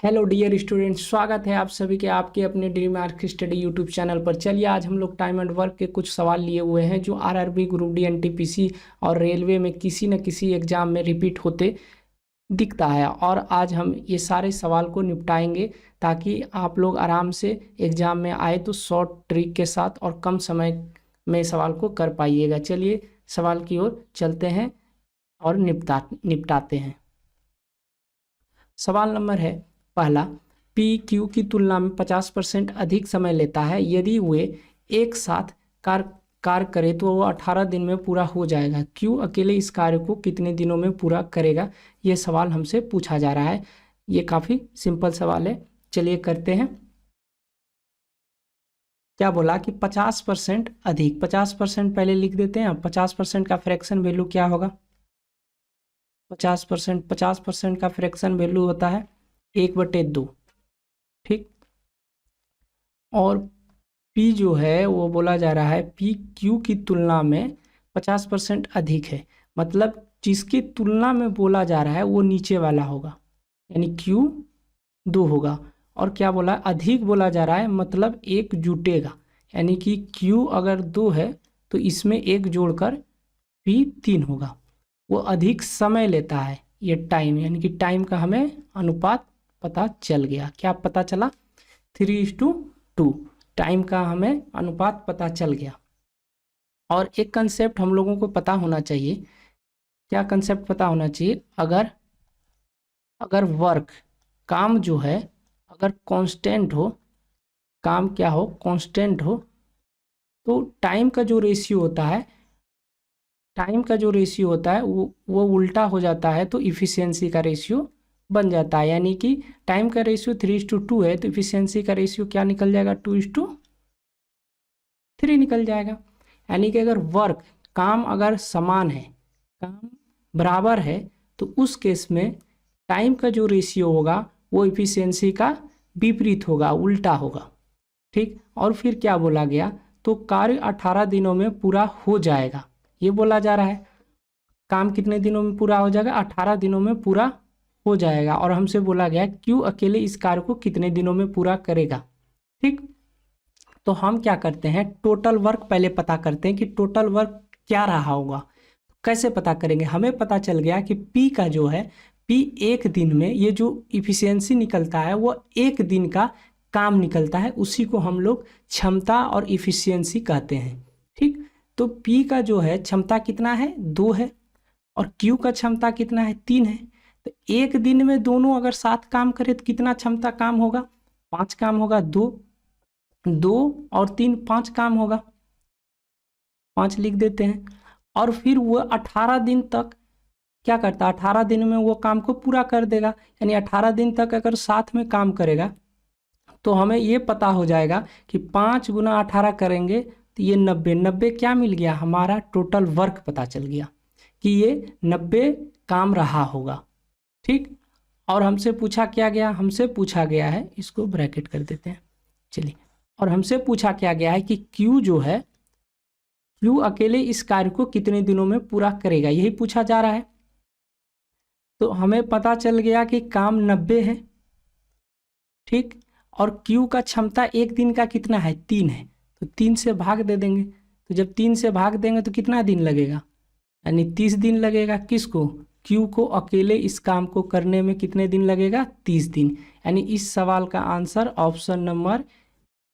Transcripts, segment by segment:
Hello dear student, स्वागत है आप सभी के आपके अपने dream arc study YouTube channel पर। चलिए आज हम लोग टाइम एंड वर्क के कुछ सवाल लिए हुए हैं जो आरआरबी, ग्रुप डी, एनटीपीसी और रेलवे में किसी न किसी एग्जाम में रिपीट होते दिखता है। और आज हम ये सारे सवाल को निपटाएंगे ताकि आप लोग आराम से एग्जाम में आए तो शॉर्ट ट्रिक के साथ और कम समय में सवाल को कर पाइएगा। चलिए सवाल की ओर चलते हैं और निपटाते हैं। सवाल नंबर है पहला, पी क्यू की तुलना में 50% अधिक समय लेता है। यदि वे एक साथ कार्य करे तो वह 18 दिन में पूरा हो जाएगा। क्यू अकेले इस कार्य को कितने दिनों में पूरा करेगा? ये सवाल हमसे पूछा जा रहा है। ये काफ़ी सिंपल सवाल है, चलिए करते हैं। क्या बोला कि 50% अधिक। 50% पहले लिख देते हैं। 50% का फ्रैक्शन वैल्यू क्या होगा? 50% का फ्रैक्शन वैल्यू होता है 1/2। ठीक। और P जो है वो बोला जा रहा है P Q की तुलना में 50% अधिक है। मतलब जिसकी तुलना में बोला जा रहा है वो नीचे वाला होगा, यानी Q 2 होगा। और क्या बोला, अधिक बोला जा रहा है, मतलब एक जुटेगा, यानी कि Q अगर 2 है तो इसमें एक जोड़कर P 3 होगा। वो अधिक समय लेता है, ये टाइम, यानी कि टाइम का हमें अनुपात पता चल गया। क्या पता चला? 3:2। टाइम का हमें अनुपात पता चल गया। और एक कंसेप्ट हम लोगों को पता होना चाहिए। क्या कंसेप्ट पता होना चाहिए? अगर वर्क, काम जो है अगर कांस्टेंट हो, काम क्या हो, कांस्टेंट हो, तो टाइम का जो रेशियो होता है, वो उल्टा हो जाता है, तो इफिशियंसी का रेशियो बन जाता है। यानी कि टाइम का रेशियो 3:2 है तो इफिशियंसी का रेशियो क्या निकल जाएगा? 2:3 निकल जाएगा। यानी कि अगर वर्क, काम अगर समान है, काम बराबर है, तो उस केस में टाइम का जो रेशियो होगा वो इफिशियंसी का विपरीत होगा, उल्टा होगा। ठीक। और फिर क्या बोला गया? तो कार्य 18 दिनों में पूरा हो जाएगा, ये बोला जा रहा है। काम कितने दिनों में पूरा हो जाएगा? 18 दिनों में पूरा हो जाएगा। और हमसे बोला गया क्यू अकेले इस कार्य को कितने दिनों में पूरा करेगा। ठीक। तो हम क्या करते हैं, टोटल वर्क पहले पता करते हैं कि टोटल वर्क क्या रहा होगा। कैसे पता करेंगे? हमें पता चल गया कि पी का जो है, पी एक दिन में, ये जो इफिशियंसी निकलता है वो एक दिन का काम निकलता है, उसी को हम लोग क्षमता और इफिशियंसी कहते हैं। ठीक। तो पी का जो है क्षमता कितना है? 2 है। और क्यू का क्षमता कितना है? 3 है। तो एक दिन में दोनों अगर साथ काम करे तो कितना क्षमता काम होगा? 5 काम होगा। 2 और 3, 5 काम होगा। 5 लिख देते हैं। और फिर वो 18 दिन तक क्या करता है? 18 दिन में वो काम को पूरा कर देगा। यानी 18 दिन तक अगर साथ में काम करेगा तो हमें ये पता हो जाएगा कि 5 × 18 करेंगे तो ये 90 क्या मिल गया? हमारा टोटल वर्क पता चल गया कि ये 90 काम रहा होगा। ठीक। और हमसे पूछा क्या गया? हमसे पूछा गया है, इसको ब्रैकेट कर देते हैं, चलिए। और हमसे पूछा क्या गया है कि Q जो है, Q अकेले इस कार्य को कितने दिनों में पूरा करेगा, यही पूछा जा रहा है। तो हमें पता चल गया कि काम 90 है। ठीक। और Q का क्षमता एक दिन का कितना है? 3 है। तो 3 से भाग दे देंगे। तो जब 3 से भाग देंगे तो कितना दिन लगेगा? यानी 30 दिन लगेगा। किसको? Q को अकेले इस काम को करने में कितने दिन लगेगा? 30 दिन। यानी इस सवाल का आंसर ऑप्शन नंबर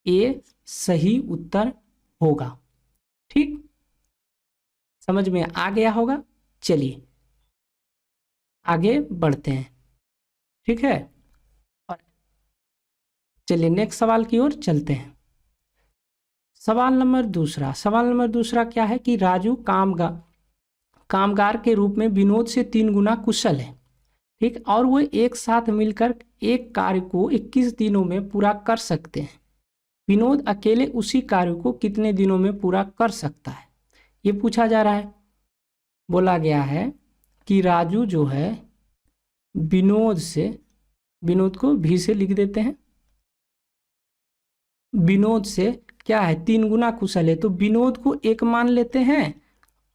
ए सही उत्तर होगा। ठीक, समझ में आ गया होगा। चलिए आगे बढ़ते हैं। ठीक है, और चलिए नेक्स्ट सवाल की ओर चलते हैं। सवाल नंबर दूसरा क्या है कि राजू कामगार के रूप में विनोद से 3 गुना कुशल है। ठीक। और वो एक साथ मिलकर एक कार्य को 21 दिनों में पूरा कर सकते हैं। विनोद अकेले उसी कार्य को कितने दिनों में पूरा कर सकता है, ये पूछा जा रहा है। बोला गया है कि राजू जो है विनोद को भी से लिख देते हैं, विनोद से क्या है? 3 गुना कुशल है। तो विनोद को 1 मान लेते हैं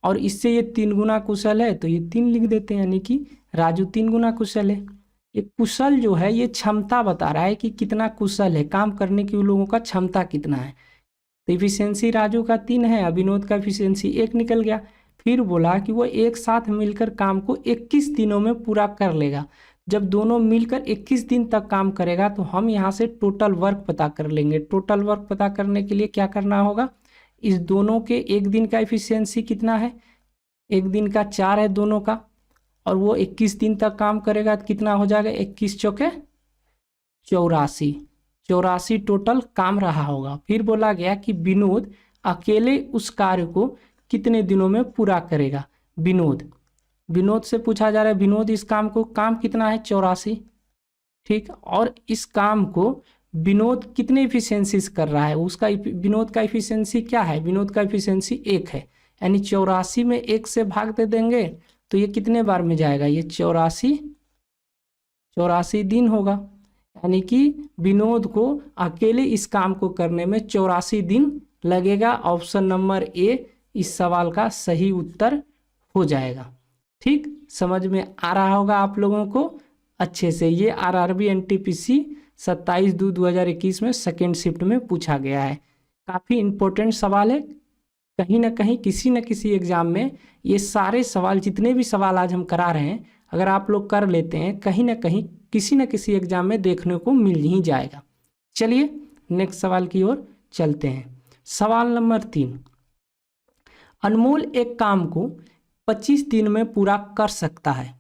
और इससे ये 3 गुना कुशल है तो ये 3 लिख देते हैं, यानी कि राजू 3 गुना कुशल है। ये कुशल जो है ये क्षमता बता रहा है कि कितना कुशल है, काम करने की उन लोगों का क्षमता कितना है। तो इफिशियंसी राजू का 3 है, विनोद का इफिशियंसी 1 निकल गया। फिर बोला कि वो एक साथ मिलकर काम को 21 दिनों में पूरा कर लेगा। जब दोनों मिलकर 21 दिन तक काम करेगा तो हम यहाँ से टोटल वर्क पता कर लेंगे। टोटल वर्क पता करने के लिए क्या करना होगा, इस दोनों के एक दिन का इफिशियंसी कितना है, एक दिन का 4 है दोनों का, और वो 21 दिन तक काम करेगा तो कितना हो जाएगा, 21 चौके 84, 84 टोटल काम रहा होगा। फिर बोला गया कि विनोद अकेले उस कार्य को कितने दिनों में पूरा करेगा। विनोद से पूछा जा रहा है, विनोद इस काम को, काम कितना है 84, ठीक, और इस काम को विनोद कितने इफिशियंसी कर रहा है, उसका विनोद का इफिशियंसी क्या है, विनोद का इफिशियंसी 1 है, यानी 84 में 1 से भाग दे देंगे तो ये कितने बार में जाएगा, ये 84 दिन होगा, यानी कि विनोद को अकेले इस काम को करने में 84 दिन लगेगा। ऑप्शन नंबर ए इस सवाल का सही उत्तर हो जाएगा। ठीक, समझ में आ रहा होगा आप लोगों को अच्छे से। ये आरआरबी एनटीपीसी 27/2/2021 में सेकेंड शिफ्ट में पूछा गया है। काफ़ी इम्पोर्टेंट सवाल है, कहीं ना कहीं किसी न किसी एग्जाम में ये सारे सवाल, जितने भी सवाल आज हम करा रहे हैं, अगर आप लोग कर लेते हैं कहीं ना कहीं किसी न किसी एग्जाम में देखने को मिल ही जाएगा। चलिए नेक्स्ट सवाल की ओर चलते हैं। सवाल नंबर 3, अनमोल एक काम को 25 दिन में पूरा कर सकता है।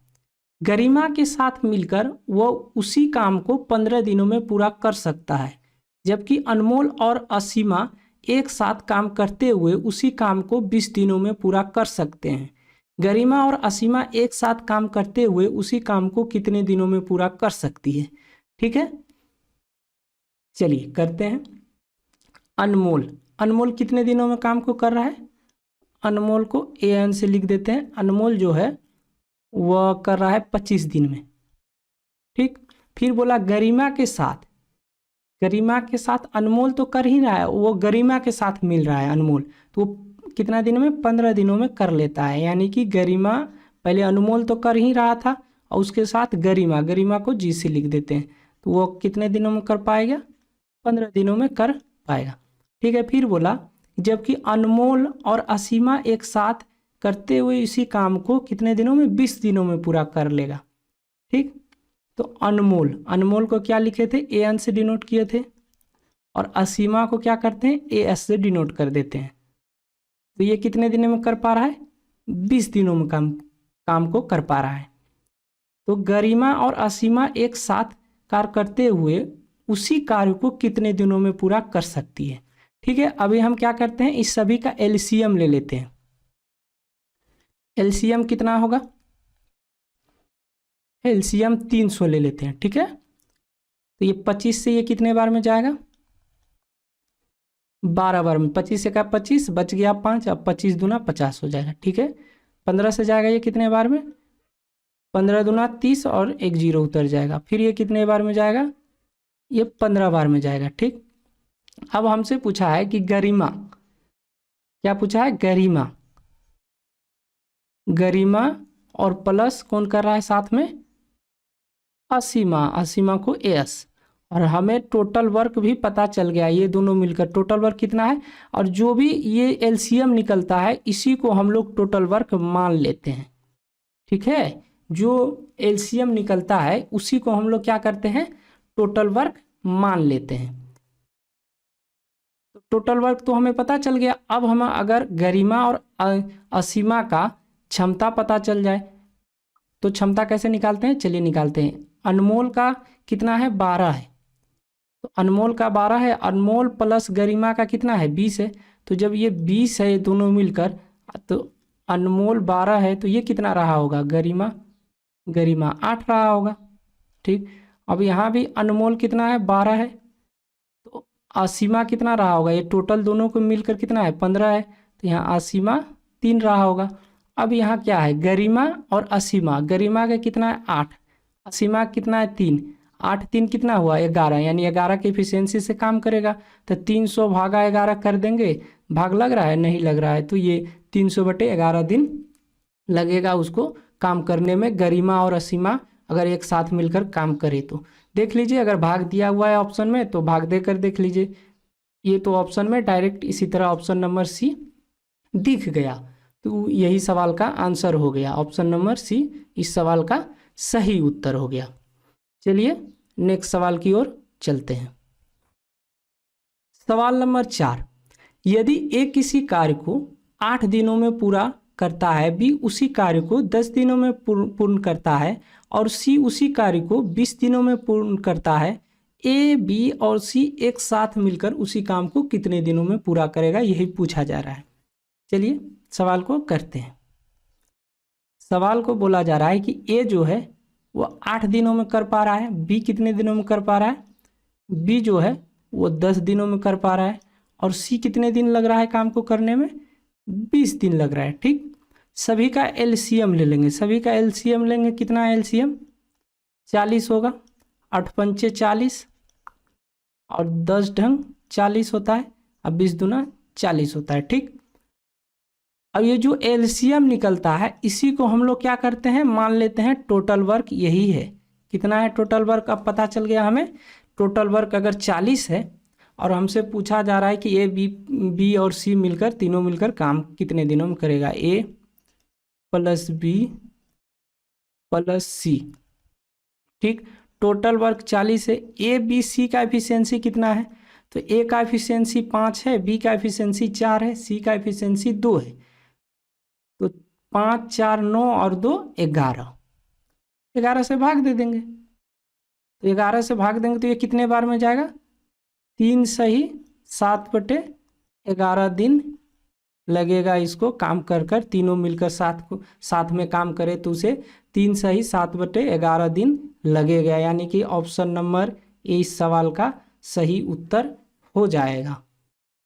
गरिमा के साथ मिलकर वो उसी काम को 15 दिनों में पूरा कर सकता है, जबकि अनमोल और असीमा एक साथ काम करते हुए उसी काम को 20 दिनों में पूरा कर सकते हैं। गरिमा और असीमा एक साथ काम करते हुए उसी काम को कितने दिनों में पूरा कर सकती है। ठीक है, चलिए करते हैं। अनमोल कितने दिनों में काम को कर रहा है, अनमोल को AN से लिख देते हैं। अनमोल जो है वह कर रहा है 25 दिन में। ठीक, फिर बोला गरिमा के साथ अनमोल तो कर ही रहा है, वो गरिमा के साथ मिल रहा है अनमोल, तो वो कितना दिन में, 15 दिनों में कर लेता है। यानी कि गरिमा, पहले अनमोल तो कर ही रहा था और उसके साथ गरिमा को जी से लिख देते हैं, तो वो कितने दिनों में कर पाएगा, 15 दिनों में कर पाएगा। ठीक है, फिर बोला जबकि अनमोल और असीमा एक साथ करते हुए इसी काम को कितने दिनों में, 20 दिनों में पूरा कर लेगा। ठीक, तो अनमोल को क्या लिखे थे, AN से डिनोट किए थे, और असीमा को क्या करते हैं, AS से डिनोट कर देते हैं। तो ये कितने दिनों में कर पा रहा है, 20 दिनों में काम को कर पा रहा है। तो गरिमा और असीमा एक साथ कार्य करते हुए उसी कार्य को कितने दिनों में पूरा कर सकती है। ठीक है, अभी हम क्या करते हैं, इस सभी का LCM ले लेते हैं। LCM कितना होगा, LCM 300 ले लेते हैं। ठीक है, तो ये 25 से ये कितने बार में जाएगा, 12 बार में। 25 से का 25 बच गया 5, अब 25 दूना 50 हो जाएगा। ठीक है, 15 से जाएगा ये कितने बार में, 15 दूना 30 और एक 0 उतर जाएगा। फिर ये कितने बार में जाएगा, ये 15 बार में जाएगा। ठीक, अब हमसे पूछा है कि गरिमा, क्या पूछा है, गरिमा और प्लस कौन कर रहा है साथ में, असीमा को AS, और हमें टोटल वर्क भी पता चल गया, ये दोनों मिलकर टोटल वर्क कितना है, और जो भी ये LCM निकलता है इसी को हम लोग टोटल वर्क मान लेते हैं। ठीक है, जो LCM निकलता है उसी को हम लोग क्या करते हैं, टोटल वर्क मान लेते हैं। तो टोटल वर्क तो हमें पता चल गया। अब हम अगर गरिमा और असीमा का क्षमता पता चल जाए तो क्षमता कैसे निकालते हैं, चलिए निकालते हैं। अनमोल का कितना है, 12 है, तो अनमोल का 12 है, अनमोल प्लस गरिमा का कितना है, 20 है। तो जब ये 20 है दोनों मिलकर, तो अनमोल 12 है तो ये कितना रहा होगा, गरिमा 8 रहा होगा। ठीक, अब यहाँ भी अनमोल कितना है, 12 है, तो असीमा कितना रहा होगा, ये टोटल दोनों को मिलकर कितना है, 15 है, तो यहाँ असीमा 3 रहा होगा। अब यहाँ क्या है, गरिमा और असीमा, गरिमा का कितना है 8, असीमा कितना है 3, 8 3 कितना हुआ 11, यानी 11 की एफिशिएंसी से काम करेगा। तो 300 भागा 11 कर देंगे, भाग लग रहा है, नहीं लग रहा है, तो ये 300/11 दिन लगेगा उसको काम करने में। गरिमा और असीमा अगर एक साथ मिलकर काम करे तो। देख लीजिए, अगर भाग दिया हुआ है ऑप्शन में तो भाग देकर देख लीजिए, ये तो ऑप्शन में डायरेक्ट इसी तरह ऑप्शन नंबर सी दिख गया, तो यही सवाल का आंसर हो गया। ऑप्शन नंबर सी इस सवाल का सही उत्तर हो गया। चलिए नेक्स्ट सवाल की ओर चलते हैं। सवाल नंबर 4, यदि ए किसी कार्य को 8 दिनों में पूरा करता है, बी उसी कार्य को 10 दिनों में पूर्ण करता है और सी उसी कार्य को 20 दिनों में पूर्ण करता है, ए बी और सी एक साथ मिलकर उसी काम को कितने दिनों में पूरा करेगा, यही पूछा जा रहा है। चलिए सवाल को करते हैं। सवाल को बोला जा रहा है कि ए जो है वो 8 दिनों में कर पा रहा है, बी कितने दिनों में कर पा रहा है, बी जो है वो 10 दिनों में कर पा रहा है और सी कितने दिन लग रहा है काम को करने में, 20 दिन लग रहा है। ठीक, सभी का एलसीएम ले लेंगे, सभी का एलसीएम लेंगे, कितना एलसीएम 40 होगा, 8 पंचे 40 और 10 ढंग 40 होता है, अब 20 दूना 40 होता है। ठीक, अब ये जो एलसीएम निकलता है इसी को हम लोग क्या करते हैं, मान लेते हैं टोटल वर्क यही है। कितना है टोटल वर्क, अब पता चल गया हमें। टोटल वर्क अगर 40 है और हमसे पूछा जा रहा है कि ए बी और सी मिलकर, तीनों मिलकर काम कितने दिनों में करेगा, ए प्लस बी प्लस सी। ठीक, टोटल वर्क 40 है, ए बी सी का एफिशिएंसी कितना है, तो ए का एफिशिएंसी 5 है, बी का एफिशिएंसी 4 है, सी का एफिशिएंसी 2 है। तो 5 4 9 और 2 11, 11 से भाग दे देंगे, तो 11 से भाग देंगे तो ये कितने बार में जाएगा, 3 सही 7/11 दिन लगेगा इसको काम कर कर, तीनों मिलकर साथ में काम करे तो उसे 3 सही 7/11 दिन लगेगा, यानी कि ऑप्शन नंबर ए इस सवाल का सही उत्तर हो जाएगा।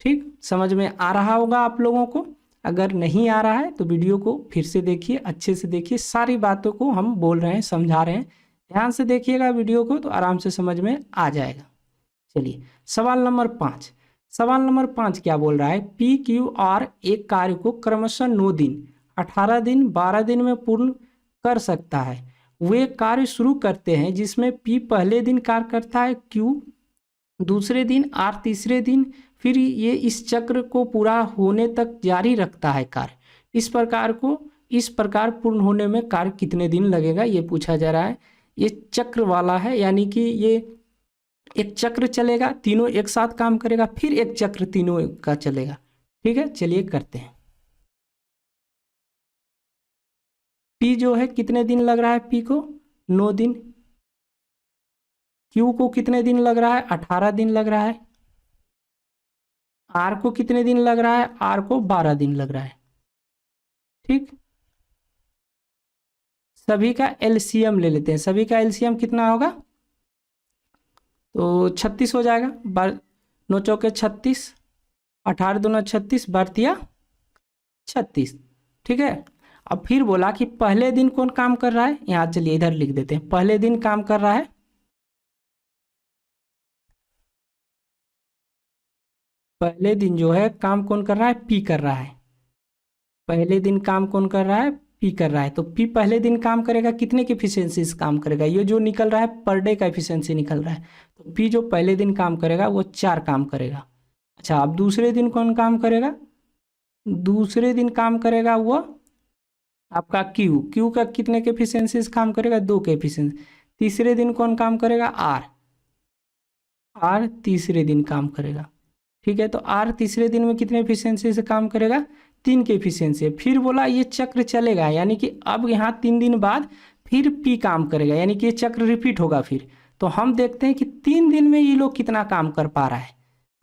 ठीक, समझ में आ रहा होगा आप लोगों को। अगर नहीं आ रहा है तो वीडियो को फिर से देखिए, अच्छे से देखिए, सारी बातों को हम बोल रहे हैं, समझा रहे हैं, ध्यान से देखिएगा वीडियो को तो आराम से समझ में आ जाएगा। चलिए सवाल नंबर 5, सवाल नंबर 5 क्या बोल रहा है, पी क्यू आर एक कार्य को क्रमशः 9 दिन 18 दिन 12 दिन में पूर्ण कर सकता है। वे कार्य शुरू करते हैं जिसमें पी पहले दिन कार्य करता है, क्यू दूसरे दिन, आर तीसरे दिन, फिर ये इस चक्र को पूरा होने तक जारी रखता है कार्य। इस प्रकार पूर्ण होने में कार्य कितने दिन लगेगा, ये पूछा जा रहा है। ये चक्र वाला है, यानी कि ये एक चक्र चलेगा, तीनों एक साथ काम करेगा, फिर एक चक्र तीनों का चलेगा। ठीक है, चलिए करते हैं। पी जो है कितने दिन लग रहा है, पी को 9 दिन, क्यू को कितने दिन लग रहा है, 18 दिन लग रहा है, आर को कितने दिन लग रहा है, आर को 12 दिन लग रहा है। ठीक, सभी का एलसीएम ले लेते हैं, सभी का एलसीएम कितना होगा, तो 36 हो जाएगा, 9 चौके 36, 18 दूना 36, 12 36। ठीक है, अब फिर बोला कि पहले दिन कौन काम कर रहा है, यहाँ चलिए इधर लिख देते हैं, पहले दिन काम कर रहा है, पहले दिन जो है काम कौन कर रहा है, पी कर रहा है। पहले दिन काम कौन कर रहा है, पी कर रहा है। तो पी पहले दिन काम करेगा, कितने की एफिशिएंसी से काम करेगा, ये जो निकल रहा है पर डे का एफिशिएंसी निकल रहा है, तो पी जो पहले दिन काम करेगा वो 4 काम करेगा। अच्छा, अब दूसरे दिन कौन काम करेगा, दूसरे दिन काम करेगा वो आपका क्यू का कितने के एफिशिएंसी से काम करेगा, 2 के एफिशिएंसी। तीसरे दिन कौन काम करेगा, आर तीसरे दिन काम करेगा। ठीक है, तो आर तीसरे दिन में कितने एफिशिएंसी से काम करेगा, 3 के एफिशिएंसी। फिर बोला ये चक्र चलेगा, यानी कि अब यहाँ 3 दिन बाद फिर पी काम करेगा, यानी कि ये चक्र रिपीट होगा फिर। तो हम देखते हैं कि 3 दिन में ये लोग कितना काम कर पा रहा है,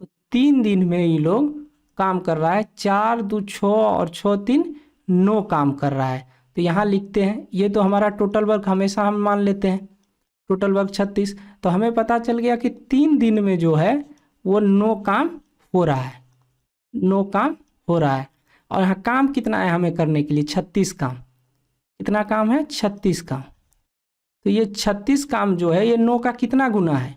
तो 3 दिन में ये लोग काम कर रहा है, 4 2 6 और 6 3 9 काम कर रहा है। तो यहाँ लिखते हैं, ये तो हमारा टोटल वर्क हमेशा हम मान लेते हैं, टोटल वर्क 36। तो हमें पता चल गया कि 3 दिन में जो है वो 9 काम हो रहा है, 9 काम हो रहा है। और यहाँ काम कितना है हमें करने के लिए, 36 काम। कितना काम है, 36 काम। तो ये 36 काम जो है ये 9 का कितना गुना है,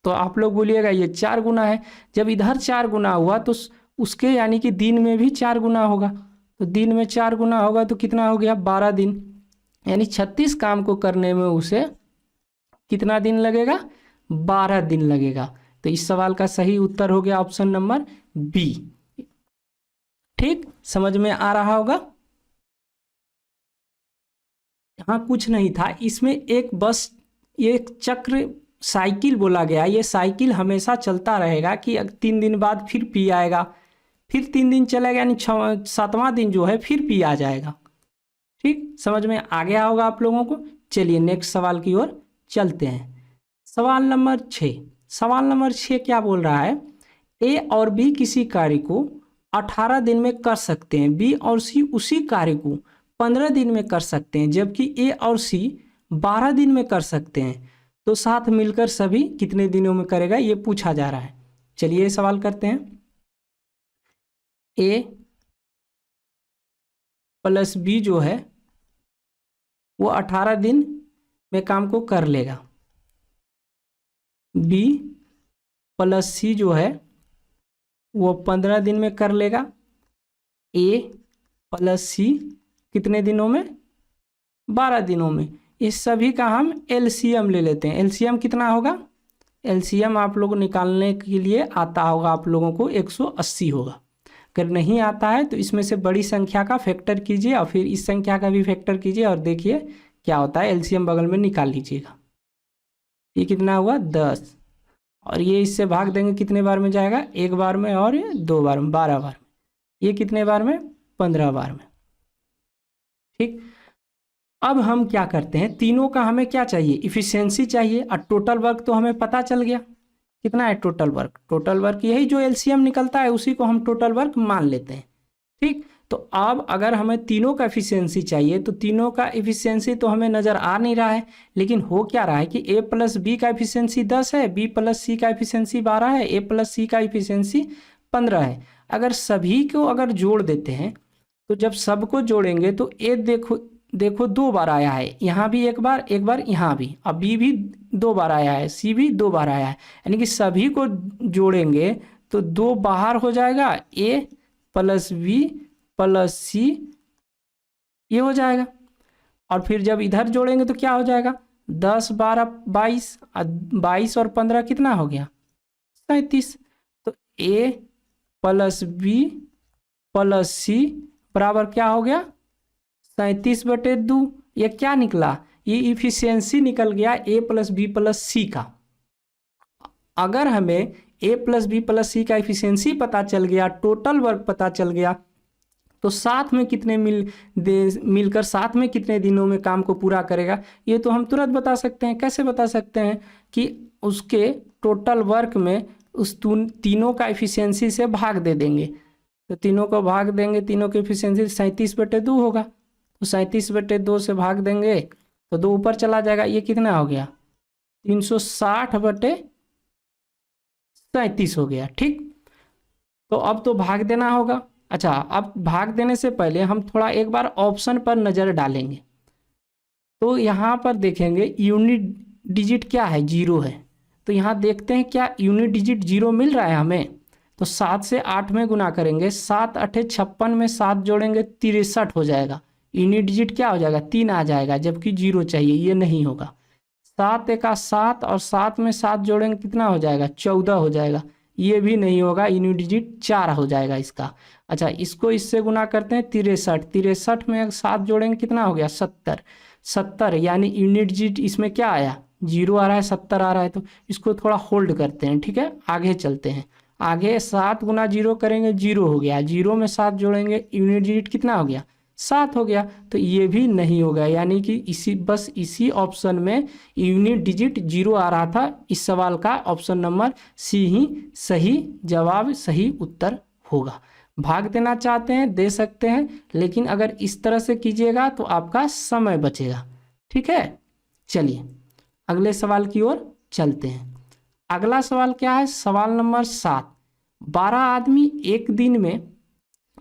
तो आप लोग बोलिएगा ये 4 गुना है। जब इधर 4 गुना हुआ तो उसके यानी कि दिन में भी 4 गुना होगा, तो दिन में 4 गुना होगा तो कितना हो गया, 12 दिन। यानी 36 काम को करने में उसे कितना दिन लगेगा? 12 दिन लगेगा। तो इस सवाल का सही उत्तर हो गया ऑप्शन नंबर बी। ठीक, समझ में आ रहा होगा। हाँ, कुछ नहीं था इसमें, एक बस एक चक्र साइकिल बोला गया। ये साइकिल हमेशा चलता रहेगा कि 3 दिन बाद फिर पी आएगा, फिर 3 दिन चलेगा, यानी 7वां दिन जो है फिर पी आ जाएगा। ठीक, समझ में आ गया होगा आप लोगों को। चलिए नेक्स्ट सवाल की ओर चलते हैं। सवाल नंबर 6। सवाल नंबर 6 क्या बोल रहा है? ए और बी किसी कार्य को 18 दिन में कर सकते हैं, बी और सी उसी कार्य को 15 दिन में कर सकते हैं, जबकि ए और सी 12 दिन में कर सकते हैं। तो साथ मिलकर सभी कितने दिनों में करेगा, ये पूछा जा रहा है। चलिए सवाल करते हैं। ए प्लस बी जो है वो 18 दिन में काम को कर लेगा, बी प्लस सी जो है वो 15 दिन में कर लेगा, ए प्लस सी कितने दिनों में? 12 दिनों में। इस सभी का हम एलसीएम ले लेते हैं। एलसीएम कितना होगा? एलसीएम आप लोग निकालने के लिए आता होगा आप लोगों को 180 होगा। अगर नहीं आता है तो इसमें से बड़ी संख्या का फैक्टर कीजिए और फिर इस संख्या का भी फैक्टर कीजिए और देखिए क्या होता है। एलसीएम बगल में निकाल लीजिएगा। ये कितना हुआ? 10। और ये इससे भाग देंगे कितने बार में जाएगा? 1 बार में और 2 बार में, 12 बार में। ये कितने बार में? 15 बार में। ठीक, अब हम क्या करते हैं, तीनों का हमें क्या चाहिए? इफिशियंसी चाहिए। और टोटल वर्क तो हमें पता चल गया कितना है टोटल वर्क। टोटल वर्क यही जो एलसीएम निकलता है उसी को हम टोटल वर्क मान लेते हैं। ठीक, तो अब अगर हमें तीनों का एफिशिएंसी चाहिए तो तीनों का एफिशिएंसी तो हमें नज़र आ नहीं रहा है, लेकिन हो क्या रहा है कि ए प्लस बी का एफिशिएंसी 10 है, बी प्लस सी का एफिशिएंसी 12 है, ए प्लस सी का एफिशिएंसी 15 है। अगर सभी को अगर जोड़ देते हैं तो जब सबको जोड़ेंगे तो ए देखो 2 बार आया है, यहाँ भी एक बार यहाँ भी, अब बी भी 2 बार आया है, सी भी 2 बार आया है। यानी कि सभी को जोड़ेंगे तो 2 बाहर हो जाएगा, ए प्लस बी प्लस सी ये हो जाएगा। और फिर जब इधर जोड़ेंगे तो क्या हो जाएगा? 10 12 22, 22 और 15 कितना हो गया? 37। तो ए प्लस बी प्लस सी बराबर क्या हो गया? 37/2। ये क्या निकला? ये इफिशियंसी निकल गया ए प्लस बी प्लस सी का। अगर हमें ए प्लस बी प्लस सी का इफिशियंसी पता चल गया, टोटल वर्क पता चल गया, तो साथ में कितने मिलकर साथ में कितने दिनों में काम को पूरा करेगा, ये तो हम तुरंत बता सकते हैं। कैसे बता सकते हैं? कि उसके टोटल वर्क में उस तीनों का इफिशियंसी से भाग दे देंगे। तो तीनों को भाग देंगे, तीनों की इफिशियंसी 37/2 होगा। तो 37/2 से भाग देंगे तो 2 ऊपर चला जाएगा। ये कितना हो गया? 360/37 हो गया। ठीक, तो अब तो भाग देना होगा। अच्छा, अब भाग देने से पहले हम थोड़ा एक बार ऑप्शन पर नज़र डालेंगे। तो यहाँ पर देखेंगे यूनिट डिजिट क्या है? 0 है। तो यहाँ देखते हैं क्या यूनिट डिजिट 0 मिल रहा है हमें। तो 7 से 8 में गुना करेंगे, 7 8 56 में 7 जोड़ेंगे 63 हो जाएगा। यूनिट डिजिट क्या हो जाएगा? 3 आ जाएगा, जबकि 0 चाहिए, ये नहीं होगा। 7 एका 7 और 7 में 7 जोड़ेंगे कितना हो जाएगा? 14 हो जाएगा, ये भी नहीं होगा। यूनिट डिजिट 4 हो जाएगा इसका। अच्छा, इसको इससे गुना करते हैं 63 में 7 जोड़ेंगे कितना हो गया? 70 यानी यूनिट डिजिट इसमें क्या आया? 0 आ रहा है, 70 आ रहा है। तो इसको थोड़ा होल्ड करते हैं। ठीक है, आगे चलते हैं। आगे 7 गुना 0 करेंगे, 0 हो गया। 0 में 7 जोड़ेंगे, यूनिट डिजिट कितना हो गया? 7 हो गया। तो ये भी नहीं होगा, यानी कि इसी ऑप्शन में यूनिट डिजिट 0 आ रहा था। इस सवाल का ऑप्शन नंबर सी ही सही जवाब, सही उत्तर होगा। भाग देना चाहते हैं दे सकते हैं, लेकिन अगर इस तरह से कीजिएगा तो आपका समय बचेगा। ठीक है, चलिए अगले सवाल की ओर चलते हैं। अगला सवाल क्या है? सवाल नंबर 7। 12 आदमी एक दिन में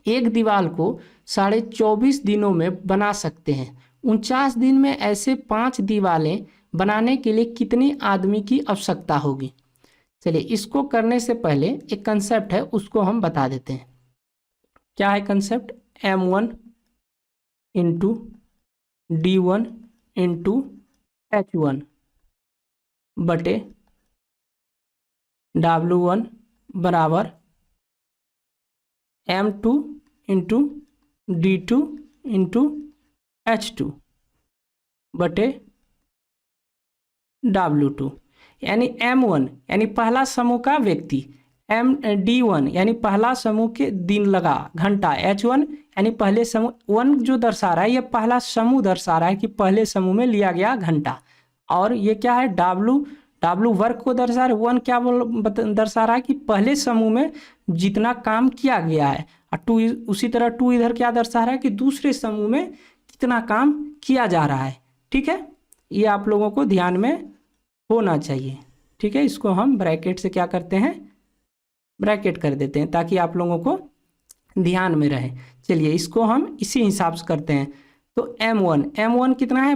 एक दीवार को 24.5 दिनों में बना सकते हैं। 49 दिन में ऐसे 5 दीवारें बनाने के लिए कितने आदमी की आवश्यकता होगी? चलिए, इसको करने से पहले एक कंसेप्ट है, उसको हम बता देते हैं। क्या है concept? M1 × D1 into H1 बटे W1 बराबर M2 into D2 into H2 बटे W2, यानी M1 यानी पहला समूह का व्यक्ति, D1 यानी पहला समूह के दिन लगा घंटा, H1 यानी पहले समूह, 1 जो दर्शा रहा है ये पहला समूह दर्शा रहा है कि पहले समूह में लिया गया घंटा, और ये क्या है W वर्क को दर्शा रहा है, 1 क्या दर्शा रहा है कि पहले समूह में जितना काम किया गया है, और 2 उसी तरह 2 इधर क्या दर्शा रहा है कि दूसरे समूह में कितना काम किया जा रहा है। ठीक है, ये आप लोगों को ध्यान में होना चाहिए। ठीक है, इसको हम ब्रैकेट से क्या करते हैं, ब्रैकेट कर देते हैं ताकि आप लोगों को ध्यान में रहे। चलिए इसको हम इसी हिसाब से करते हैं। तो M1 कितना है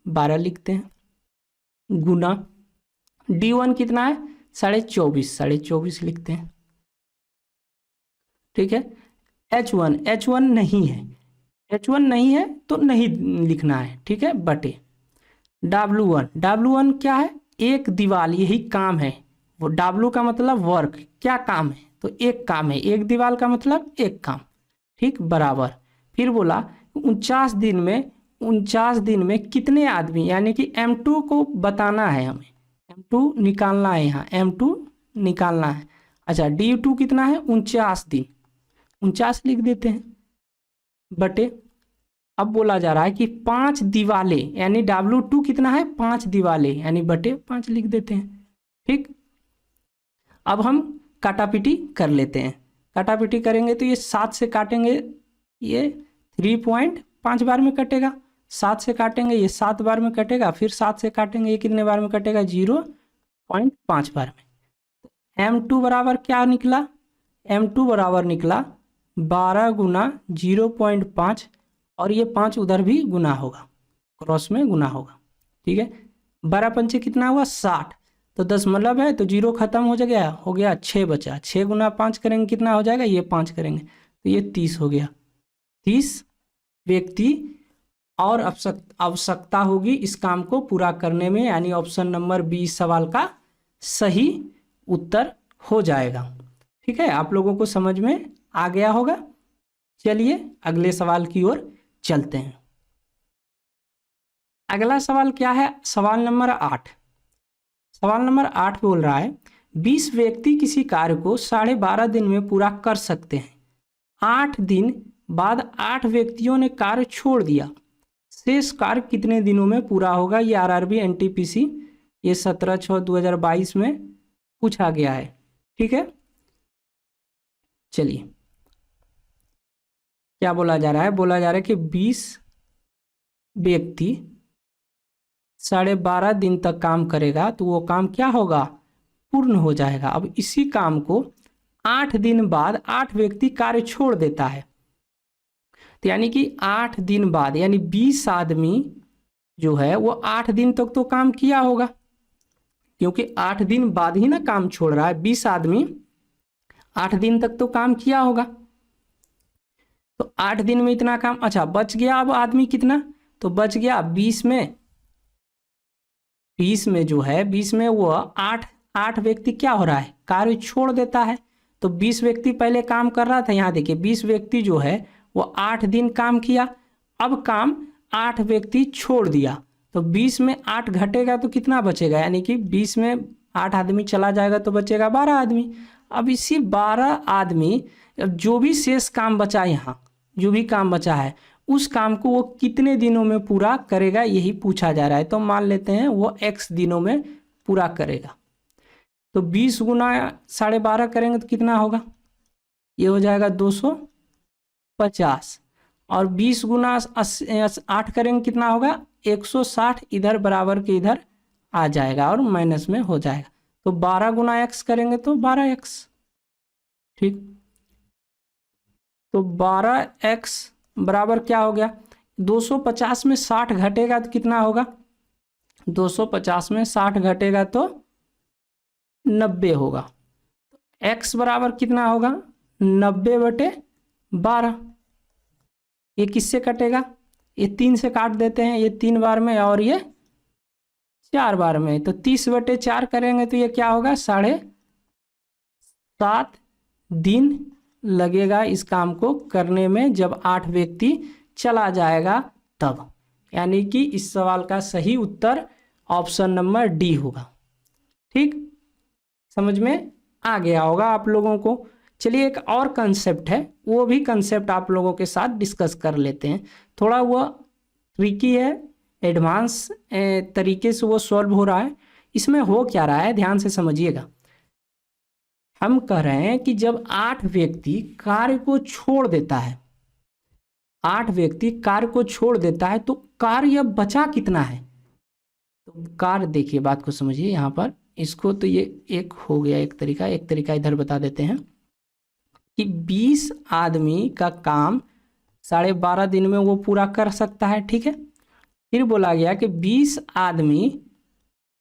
12 लिखते हैं, गुना D1 कितना है 24.5 लिखते हैं। ठीक है, H1 नहीं है तो नहीं लिखना है। ठीक है, बटे W1 क्या है, एक दीवार, यही काम है, वो W का मतलब वर्क, क्या काम है तो एक काम है, एक दीवार का मतलब एक काम। ठीक, बराबर, फिर बोला 49 दिन में कितने आदमी, यानी कि M2 को बताना है हमें, M2 निकालना है, यहाँ M2 निकालना है। अच्छा, D2 कितना है 49 दिन, 49 लिख देते हैं, बटे अब बोला जा रहा है कि 5 दीवालें, यानी W2 कितना है 5 दीवालें, यानी बटे 5 लिख देते हैं। ठीक, अब हम काटापीटी कर लेते हैं। काटापीटी करेंगे तो ये 7 से काटेंगे, ये 3.5 बार में कटेगा, 7 से काटेंगे ये 7 बार में कटेगा, फिर 7 से काटेंगे ये कितने बार में कटेगा 0.5 बार में। M2 बराबर क्या निकला, M2 बराबर निकला 12 गुना 0.5, और ये 5 उधर भी गुना होगा, क्रॉस में गुना होगा। ठीक है, 12 पंचे कितना हुआ 60, तो 10 मतलब है तो 0 खत्म हो गया 6 बचा, 6 गुना 5 करेंगे कितना हो जाएगा, ये 5 करेंगे तो ये 30 हो गया। 30 व्यक्ति और आवश्यकता होगी इस काम को पूरा करने में, यानी ऑप्शन नंबर 20 सवाल का सही उत्तर हो जाएगा। ठीक है, आप लोगों को समझ में आ गया होगा। चलिए अगले सवाल की ओर चलते हैं। अगला सवाल क्या है, सवाल नंबर 8। सवाल नंबर 8 बोल रहा है 20 व्यक्ति किसी कार्य को 12.5 दिन में पूरा कर सकते हैं। 8 दिन बाद 8 व्यक्तियों ने कार्य छोड़ दिया, शेष कार्य कितने दिनों में पूरा होगा। ये RRB NTPC ये 17/6/2022 में पूछा गया है। ठीक है, चलिए क्या बोला जा रहा है, बोला जा रहा है कि 20 व्यक्ति 12.5 दिन तक काम करेगा तो वो काम क्या होगा, पूर्ण हो जाएगा। अब इसी काम को 8 दिन बाद 8 व्यक्ति कार्य छोड़ देता है, तो यानी कि 8 दिन बाद, यानी 20 आदमी जो है वो 8 दिन तक तो काम किया होगा, क्योंकि 8 दिन बाद ही ना काम छोड़ रहा है। 20 आदमी 8 दिन तक तो काम किया होगा, तो 8 दिन में इतना काम, अच्छा बच गया अब आदमी कितना, तो बच गया 20 में जो है 20 में वो 8 व्यक्ति क्या हो रहा है, कार्य छोड़ देता है। तो 20 व्यक्ति पहले काम कर रहा था, यहाँ देखिए 20 व्यक्ति जो है वो 8 दिन काम किया, अब काम 8 व्यक्ति छोड़ दिया, तो 20 में 8 घटेगा तो कितना बचेगा, यानी कि 20 में 8 आदमी चला जाएगा तो बचेगा 12 आदमी। अब इसी 12 आदमी जो भी शेष काम बचा, यहाँ जो भी काम बचा है उस काम को वो कितने दिनों में पूरा करेगा, यही पूछा जा रहा है। तो मान लेते हैं वो x दिनों में पूरा करेगा, तो 20 गुना 12.5 करेंगे तो कितना होगा, ये हो जाएगा 250, और 20 गुना 8 करेंगे कितना होगा 160, इधर बराबर के इधर आ जाएगा और माइनस में हो जाएगा, तो 12 गुना x करेंगे तो 12x। ठीक, तो 12x बराबर क्या हो गया, 250 में 60 घटेगा तो कितना होगा, 250 में 60 घटेगा तो 90 होगा, x बराबर कितना होगा 90/12। ये किससे कटेगा, ये 3 से काट देते हैं, ये 3 बार में और ये 4 बार में, तो 30/4 करेंगे तो ये क्या होगा, 7.5 दिन लगेगा इस काम को करने में, जब 8 व्यक्ति चला जाएगा तब। यानी कि इस सवाल का सही उत्तर ऑप्शन नंबर डी होगा। ठीक, समझ में आ गया होगा आप लोगों को। चलिए एक और कंसेप्ट है, वो भी कंसेप्ट आप लोगों के साथ डिस्कस कर लेते हैं। थोड़ा वो ट्रिकी है, एडवांस तरीके से वो सॉल्व हो रहा है। इसमें हो क्या रहा है, ध्यान से समझिएगा। हम कह रहे हैं कि जब 8 व्यक्ति कार्य को छोड़ देता है, 8 व्यक्ति कार्य को छोड़ देता है, तो कार्य बचा कितना है। तो कार्य, देखिए बात को समझिए यहाँ पर, इसको तो ये एक हो गया एक तरीका इधर बता देते हैं कि 20 आदमी का काम 12.5 दिन में वो पूरा कर सकता है। ठीक है, फिर बोला गया कि 20 आदमी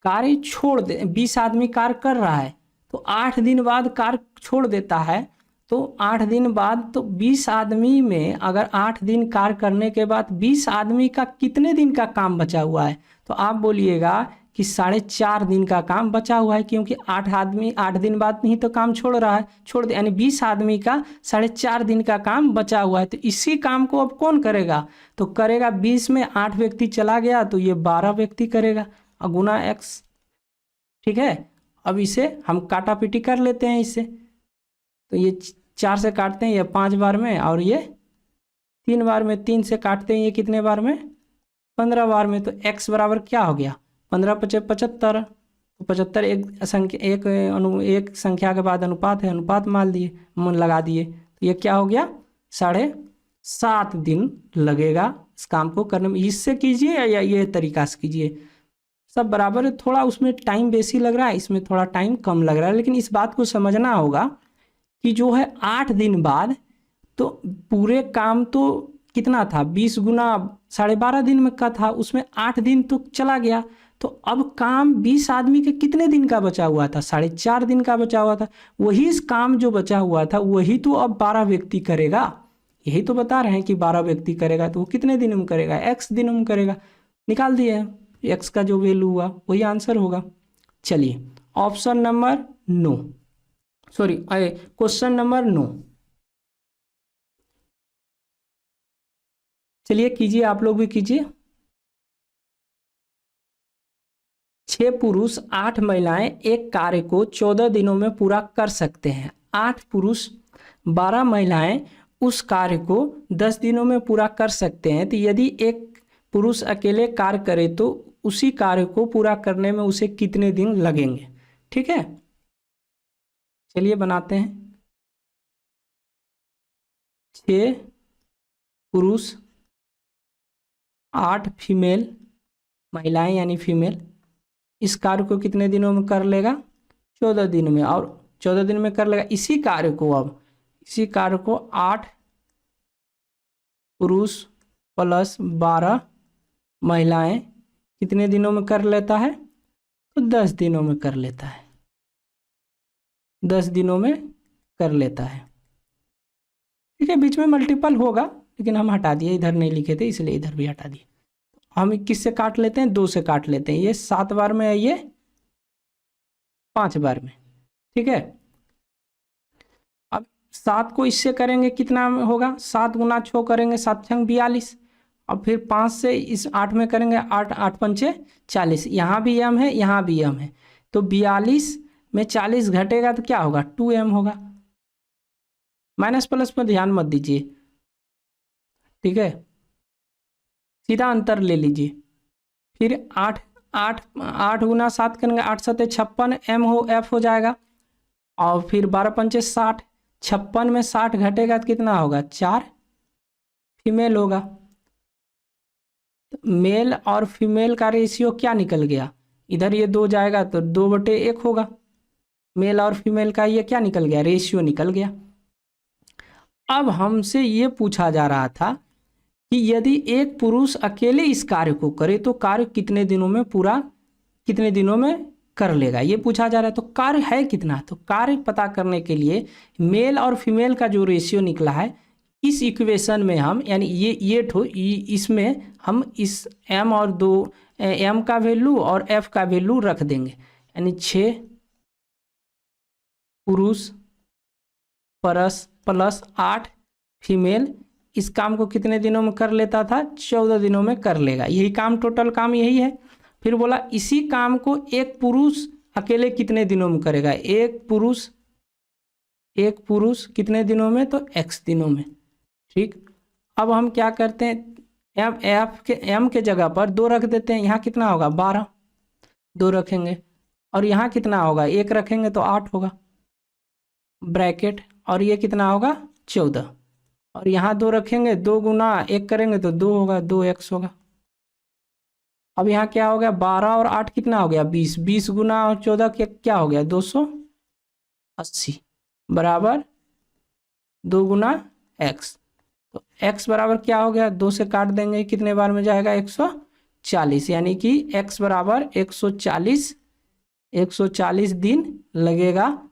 कार्य छोड़ दे, 20 आदमी कार्य कर रहा है तो 8 दिन बाद कार्य छोड़ देता है, तो 8 दिन बाद, तो 20 आदमी में अगर 8 दिन कार्य करने के बाद 20 आदमी का कितने दिन का काम बचा हुआ है, तो आप बोलिएगा कि 4.5 दिन का काम बचा हुआ है, क्योंकि 8 आदमी 8 दिन बाद नहीं तो काम छोड़ रहा है, छोड़ दे, यानी 20 आदमी का 4.5 दिन का काम बचा हुआ है। तो इसी काम को अब कौन करेगा, तो करेगा 20 में 8 व्यक्ति चला गया तो ये 12 व्यक्ति करेगा, और गुना x। ठीक है, अब इसे हम काटा पीटी कर लेते हैं इससे, तो ये 4 से काटते हैं ये 5 बार में, और ये 3 बार में, 3 से काटते हैं ये कितने बार में, 15 बार में। तो x बराबर क्या हो गया, 15 × 5 = 75। तो 75 एक संख्या के बाद अनुपात है, अनुपात मान लिए, मन लगा दिए, तो ये क्या हो गया, 7.5 दिन लगेगा इस काम को करने में। इससे कीजिए या ये तरीका से कीजिए, सब बराबर है। थोड़ा उसमें टाइम बेसी लग रहा है, इसमें थोड़ा टाइम कम लग रहा है, लेकिन इस बात को समझना होगा कि जो है 8 दिन बाद, तो पूरे काम तो कितना था, 20 गुना 12.5 दिन में का था, उसमें 8 दिन तो चला गया, तो अब काम 20 आदमी के कितने दिन का बचा हुआ था, 4.5 दिन का बचा हुआ था। वही इस काम जो बचा हुआ था वही तो अब 12 व्यक्ति करेगा, यही तो बता रहे हैं कि 12 व्यक्ति करेगा, तो वो कितने दिन में करेगा, x दिन में करेगा। निकाल दिए x का जो वैल्यू हुआ वही आंसर होगा। चलिए option number 9, sorry question number 9, चलिए कीजिए, आप लोग भी कीजिए। 6 पुरुष 8 महिलाएं एक कार्य को 14 दिनों में पूरा कर सकते हैं। 8 पुरुष 12 महिलाएं उस कार्य को 10 दिनों में पूरा कर सकते हैं, तो यदि एक पुरुष अकेले कार्य करे तो उसी कार्य को पूरा करने में उसे कितने दिन लगेंगे। ठीक है, चलिए बनाते हैं। 6 पुरुष 8 फीमेल महिलाएं यानी फीमेल इस कार्य को कितने दिनों में कर लेगा, 14 दिन में, और 14 दिन में कर लेगा। इसी कार्य को अब, इसी कार्य को 8 पुरुष प्लस 12 महिलाएं कितने दिनों में कर लेता है, तो 10 दिनों में कर लेता है, 10 दिनों में कर लेता है। ठीक है, बीच में मल्टीपल होगा लेकिन हम हटा दिए, इधर नहीं लिखे थे इसलिए इधर भी हटा दिए। हम किससे काट लेते हैं, 2 से काट लेते हैं, ये 7 बार में है, ये 5 बार में। ठीक है, अब 7 को इससे करेंगे कितना होगा, 7 गुना 6 करेंगे, 7 छंग 42, और फिर 5 से इस 8 में करेंगे, 8 8 पंचे 40, यहाँ भी m है यहाँ भी m है, तो 42 में 40 घटेगा तो क्या होगा, 2m होगा। माइनस प्लस में ध्यान मत दीजिए, ठीक है, सीधा अंतर ले लीजिए। फिर 8 गुना 7 करेंगे, 8 7 56 f हो जाएगा, और फिर 12 पंचे 60, 56 में 60 घटेगा तो कितना होगा, 4 फीमेल होगा। मेल और फीमेल का रेशियो क्या निकल गया, इधर ये 2 जाएगा तो 2/1 होगा, मेल और फीमेल का ये क्या निकल गया, रेशियो निकल गया। अब हमसे ये पूछा जा रहा था कि यदि एक पुरुष अकेले इस कार्य को करे तो कार्य कितने दिनों में पूरा, कितने दिनों में कर लेगा, ये पूछा जा रहा है। तो कार्य है कितना, तो कार्य पता करने के लिए मेल और फीमेल का जो रेशियो निकला है इस इक्वेशन में हम यानी इसमें हम इस m और दो m का वैल्यू और f का वैल्यू रख देंगे, यानी 6 पुरुष प्लस 8 फीमेल इस काम को कितने दिनों में कर लेता था? 14 दिनों में कर लेगा। यही काम, टोटल काम यही है। फिर बोला इसी काम को एक पुरुष अकेले कितने दिनों में करेगा? एक पुरुष कितने दिनों में? तो x दिनों में। ठीक, अब हम क्या करते हैं, m के जगह पर 2 रख देते हैं। यहाँ कितना होगा? 12, 2 रखेंगे। और यहाँ कितना होगा? 1 रखेंगे तो 8 होगा ब्रैकेट। और ये कितना होगा? 14। और यहाँ 2 रखेंगे, 2 गुना 1 करेंगे तो 2 होगा, 2x होगा। अब यहाँ क्या हो गया? 12 और 8 कितना हो गया? 20। 20 गुना और 14 क्या हो गया? 280 बराबर 2 गुना x। तो x बराबर क्या हो गया? 2 से काट देंगे, कितने बार में जाएगा? 140, यानी कि x बराबर 140 दिन लगेगा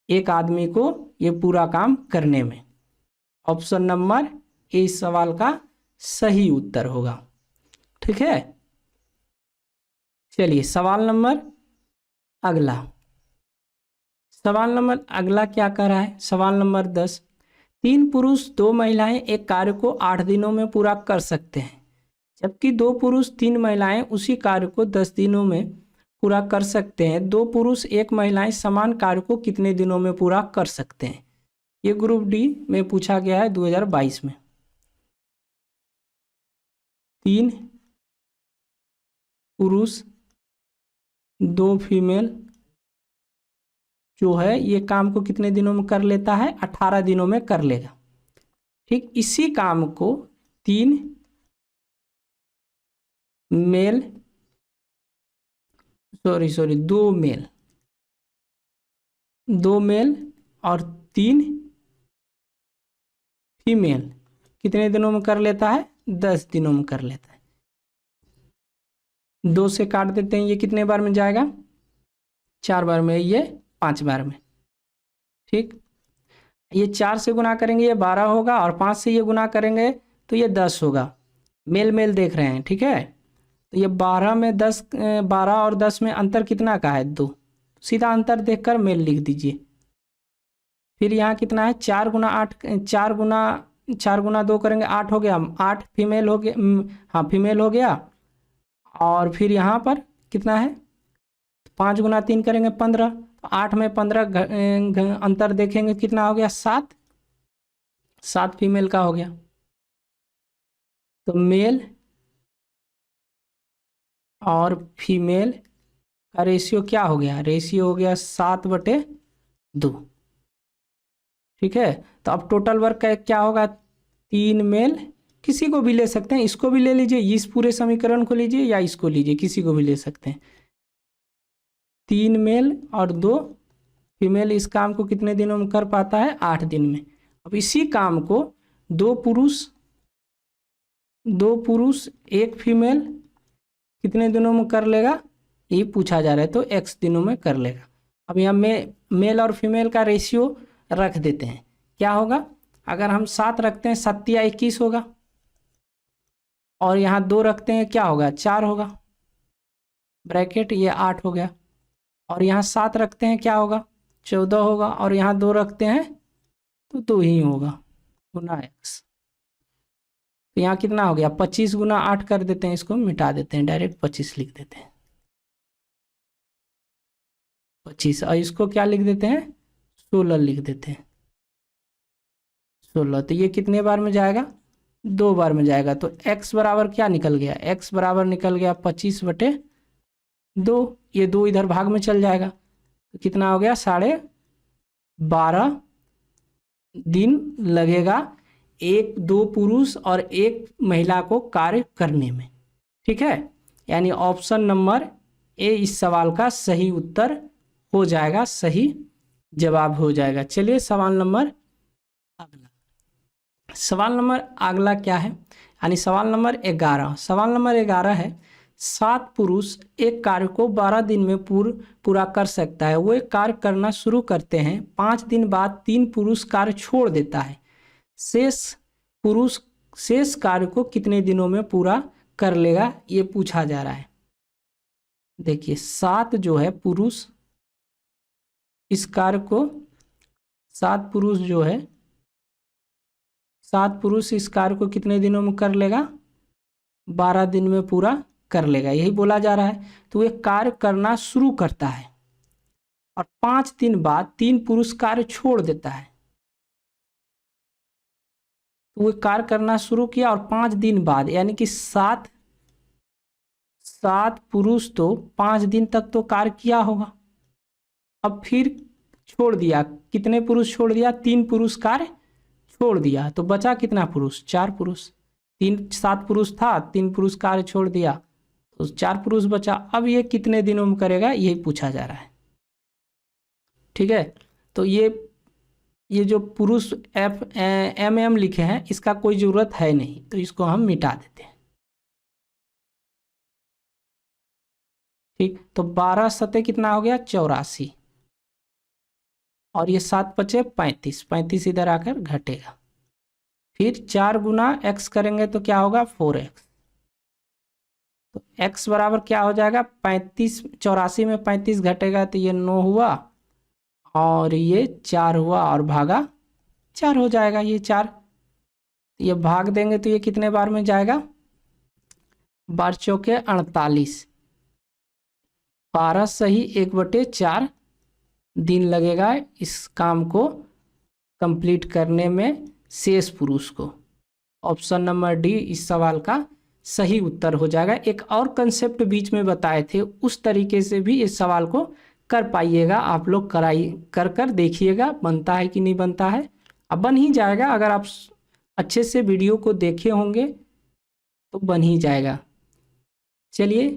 एक आदमी को ये पूरा काम करने में। ऑप्शन नंबर ए इस सवाल का सही उत्तर होगा। ठीक है, चलिए सवाल नंबर अगला क्या कर रहा है? सवाल नंबर 10। 3 पुरुष 2 महिलाएं एक कार्य को 8 दिनों में पूरा कर सकते हैं, जबकि 2 पुरुष 3 महिलाएं उसी कार्य को 10 दिनों में पूरा कर सकते हैं। 2 पुरुष 1 महिलाएं समान कार्य को कितने दिनों में पूरा कर सकते हैं? ये ग्रुप डी में पूछा गया है 2022 में। 3 पुरुष 2 फीमेल जो है ये काम को कितने दिनों में कर लेता है? 18 दिनों में कर लेगा। ठीक, इसी काम को 2 मेल और 3 फीमेल कितने दिनों में कर लेता है? 10 दिनों में कर लेता है। 2 से काट देते हैं, ये कितने बार में जाएगा? 4 बार में, ये 5 बार में। ठीक, ये 4 से गुना करेंगे ये 12 होगा, और 5 से ये गुना करेंगे तो ये 10 होगा। मेल देख रहे हैं। ठीक है, तो ये 12 और 10 में अंतर कितना का है? 2। सीधा अंतर देखकर मेल लिख दीजिए। फिर यहाँ कितना है? 4 गुना 2 करेंगे 8 हो गया, 8 फीमेल हो गया। हाँ, फीमेल हो गया। और फिर यहाँ पर कितना है? 5 गुना 3 करेंगे 15। 8 में 15 अंतर देखेंगे कितना हो गया? 7 फीमेल का हो गया। तो मेल और फीमेल का रेशियो क्या हो गया? रेशियो हो गया 7/2। ठीक है, तो अब टोटल वर्क का क्या होगा? 3 मेल, किसी को भी ले सकते हैं, इसको भी ले लीजिए, इस पूरे समीकरण को लीजिए या इसको लीजिए, किसी को भी ले सकते हैं। 3 मेल और 2 फीमेल इस काम को कितने दिनों में कर पाता है? 8 दिन में। अब इसी काम को 2 पुरुष 1 फीमेल कितने दिनों में कर लेगा? ये पूछा जा रहा है, तो x दिनों में कर लेगा। अब यहाँ मेल और फीमेल का रेशियो रख देते हैं, क्या होगा? अगर हम 7 रखते हैं 7 या 21 होगा, और यहाँ 2 रखते हैं क्या होगा? 4 होगा ब्रैकेट, ये 8 हो गया। और यहाँ 7 रखते हैं क्या होगा? 14 होगा। और यहाँ 2 रखते हैं तो 2 ही होगा गुना x। तो यहाँ कितना हो गया? 25 गुना 8 कर देते हैं, इसको मिटा देते हैं, डायरेक्ट 25 लिख देते हैं। 25, और इसको क्या लिख देते हैं? 16 लिख देते हैं। 16, तो ये कितने बार में जाएगा? 2 बार में जाएगा। तो x बराबर क्या निकल गया? x बराबर निकल गया 25/2। ये 2 इधर भाग में चल जाएगा, तो कितना हो गया? 12.5 दिन लगेगा 2 पुरुष और 1 महिला को कार्य करने में। ठीक है, यानी ऑप्शन नंबर ए इस सवाल का सही उत्तर हो जाएगा, सही जवाब हो जाएगा। चलिए सवाल नंबर अगला क्या है? यानी सवाल नंबर 11। सवाल नंबर 11 है, 7 पुरुष एक कार्य को 12 दिन में पूरा कर सकता है। वो एक कार्य करना शुरू करते हैं, 5 दिन बाद 3 पुरुष कार्य छोड़ देता है। शेष कार्य को कितने दिनों में पूरा कर लेगा, ये पूछा जा रहा है। देखिए 7 जो है पुरुष, इस कार्य को 7 पुरुष जो है, 7 पुरुष इस कार्य को कितने दिनों में कर लेगा, 12 दिन में पूरा कर लेगा, यही बोला जा रहा है। तो ये कार्य करना शुरू करता है और 5 दिन बाद 3 पुरुष कार्य छोड़ देता है। तो वो कार्य करना शुरू किया और 5 दिन बाद, यानी कि 7 पुरुष तो 5 दिन तक तो कार्य किया होगा। अब फिर छोड़ दिया, कितने पुरुष छोड़ दिया, 3 पुरुष कार्य छोड़ दिया, तो बचा कितना पुरुष, 4 पुरुष। 7 पुरुष था, 3 पुरुष कार्य छोड़ दिया, तो 4 पुरुष बचा। अब ये कितने दिनों में करेगा, यही पूछा जा रहा है। ठीक है, तो ये जो पुरुष MM लिखे हैं, इसका कोई ज़रूरत है नहीं, तो इसको हम मिटा देते हैं। ठीक, तो 12 सते कितना हो गया, 84, और ये 7 बचे 35, 35 इधर आकर घटेगा। फिर 4 गुना x करेंगे तो क्या होगा, 4x। तो x बराबर क्या हो जाएगा, 35, 84 में 35 घटेगा तो ये 9 हुआ, और ये 4 हुआ, और भागा 4 हो जाएगा, ये 4। ये भाग देंगे तो ये कितने बार में जाएगा, 12 चौके 48, 12 सही 1/4 दिन लगेगा इस काम को कंप्लीट करने में शेष पुरुष को। ऑप्शन नंबर डी इस सवाल का सही उत्तर हो जाएगा। एक और कंसेप्ट बीच में बताए थे, उस तरीके से भी इस सवाल को कर पाइएगा आप लोग, कर देखिएगा बनता है कि नहीं बनता है। अब बन ही जाएगा, अगर आप अच्छे से वीडियो को देखे होंगे तो बन ही जाएगा। चलिए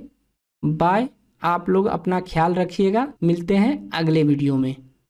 बाय, आप लोग अपना ख्याल रखिएगा, मिलते हैं अगले वीडियो में।